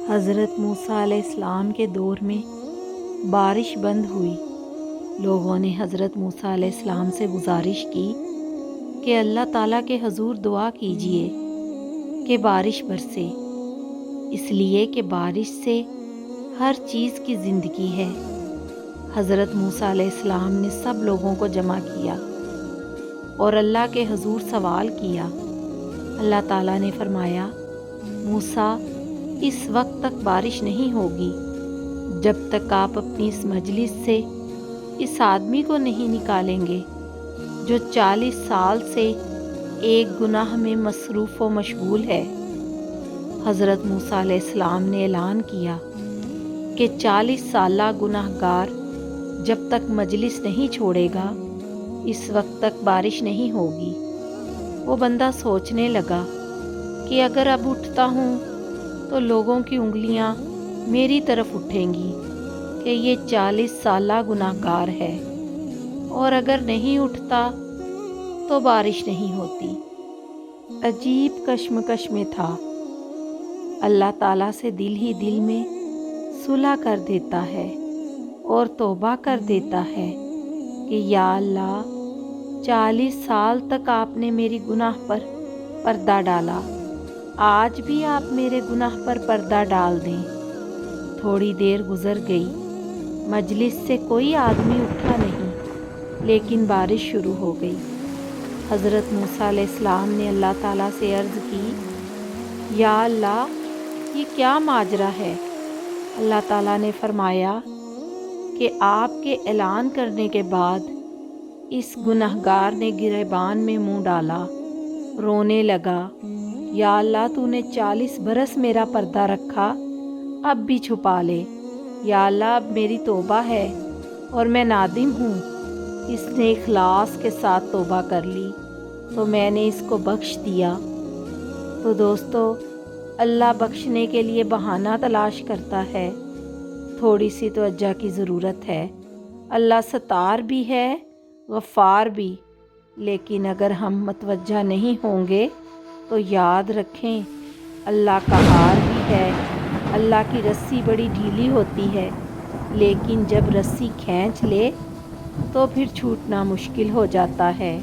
حضرت موسیٰ علیہ السلام کے دور میں بارش بند ہوئی۔ لوگوں نے حضرت موسیٰ علیہ السلام سے گزارش کی کہ اللہ تعالیٰ کے حضور دعا کیجئے کہ بارش برسے، اس لیے کہ بارش سے ہر چیز کی زندگی ہے۔ حضرت موسیٰ علیہ السلام نے سب لوگوں کو جمع کیا اور اللہ کے حضور سوال کیا۔ اللہ تعالیٰ نے فرمایا، موسیٰ اس وقت تک بارش نہیں ہوگی جب تک آپ اپنی اس مجلس سے اس آدمی کو نہیں نکالیں گے جو 40 سال سے ایک گناہ میں مصروف و مشغول ہے۔ حضرت موسیٰ علیہ السلام نے اعلان کیا کہ 40 سالہ گناہ گار جب تک مجلس نہیں چھوڑے گا اس وقت تک بارش نہیں ہوگی۔ وہ بندہ سوچنے لگا کہ اگر اب اٹھتا ہوں تو لوگوں کی انگلیاں میری طرف اٹھیں گی کہ یہ 40 سالہ گناہ گار ہے، اور اگر نہیں اٹھتا تو بارش نہیں ہوتی۔ عجیب کشمکش میں تھا۔ اللہ تعالیٰ سے دل ہی دل میں صلح کر دیتا ہے اور توبہ کر دیتا ہے کہ یا اللہ، 40 سال تک آپ نے میری گناہ پر پردہ ڈالا، آج بھی آپ میرے گناہ پر پردہ ڈال دیں۔ تھوڑی دیر گزر گئی، مجلس سے کوئی آدمی اٹھا نہیں، لیکن بارش شروع ہو گئی۔ حضرت موسیٰ علیہ السلام نے اللہ تعالیٰ سے عرض کی، یا اللہ، یہ کیا ماجرا ہے؟ اللہ تعالیٰ نے فرمایا کہ آپ کے اعلان کرنے کے بعد اس گناہ گار نے گریبان میں منہ ڈالا، رونے لگا، یا اللہ تو نے 40 برس میرا پردہ رکھا، اب بھی چھپا لے۔ یا اللہ، اب میری توبہ ہے اور میں نادم ہوں۔ اس نے اخلاص کے ساتھ توبہ کر لی تو میں نے اس کو بخش دیا۔ تو دوستو، اللہ بخشنے کے لیے بہانہ تلاش کرتا ہے، تھوڑی سی توجہ کی ضرورت ہے۔ اللہ ستار بھی ہے، غفار بھی، لیکن اگر ہم متوجہ نہیں ہوں گے تو یاد رکھیں اللہ قہار بھی ہے۔ اللہ کی رسی بڑی ڈھیلی ہوتی ہے، لیکن جب رسی کھینچ لے تو پھر چھوٹنا مشکل ہو جاتا ہے۔